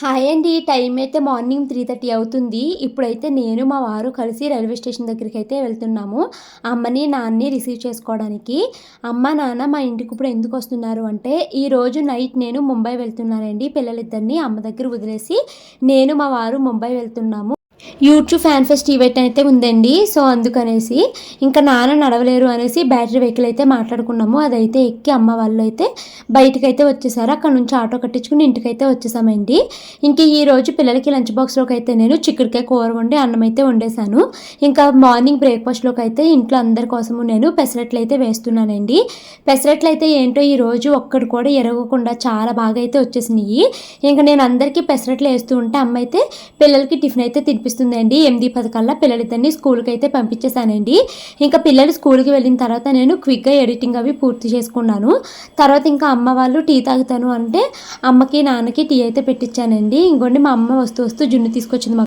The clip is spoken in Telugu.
హాయ్ అండి. టైం అయితే మార్నింగ్ 3:30 అవుతుంది. ఇప్పుడైతే నేను, మా వారు కలిసి రైల్వే స్టేషన్ దగ్గరికైతే వెళ్తున్నాము. అమ్మని, నాన్నని రిసీవ్ చేసుకోవడానికి. అమ్మ, నాన్న మా ఇంటికి ఇప్పుడు ఎందుకొస్తున్నారు అంటే, ఈరోజు నైట్ నేను ముంబై వెళ్తున్నానండి. పిల్లలిద్దరిని అమ్మ దగ్గర వదిలేసి, నేను, మా వారు ముంబై వెళ్తున్నాము. యూట్యూబ్ ఫ్యాన్ ఫెస్ట్ ఈవెంట్ అయితే ఉందండి. సో అందుకనేసి ఇంకా నాన్న నడవలేరు అనేసి బ్యాటరీ వెహికల్ అయితే మాట్లాడుకున్నాము. అదైతే ఎక్కి అమ్మ వాళ్ళు అయితే బయటకైతే వచ్చేసారు. అక్కడ నుంచి ఆటో కట్టించుకుని ఇంటికైతే వచ్చేసామండి. ఇంక ఈరోజు పిల్లలకి లంచ్ బాక్స్లోకి అయితే నేను చిక్కుడుకాయ కూర వండి అన్నం అయితే వండేసాను. ఇంకా మార్నింగ్ బ్రేక్ఫాస్ట్లోకి అయితే ఇంట్లో అందరి కోసము నేను పెసరట్లు అయితే వేస్తున్నానండి. పెసరట్లు అయితే ఏంటో ఈరోజు ఒక్కడు కూడా ఎరగకుండా చాలా బాగా అయితే వచ్చేసినాయి. ఇంకా నేను అందరికీ పెసరట్లు వేస్తూ ఉంటే అమ్మ అయితే పిల్లలకి టిఫిన్ అయితే తినిపిస్తుందండి. 8:10 కల్లా పిల్లలిద్దరిని స్కూల్కి అయితే పంపించేశానండి. ఇంకా పిల్లలు స్కూల్కి వెళ్ళిన తర్వాత నేను క్విక్గా ఎడిటింగ్ అవి పూర్తి చేసుకున్నాను. తర్వాత ఇంకా అమ్మ వాళ్ళు టీ తాగుతాను అంటే అమ్మకి నాన్నకి టీ అయితే పెట్టించానండి. ఇంకోండి మా అమ్మ వస్తూ వస్తూ జున్ను తీసుకొచ్చింది.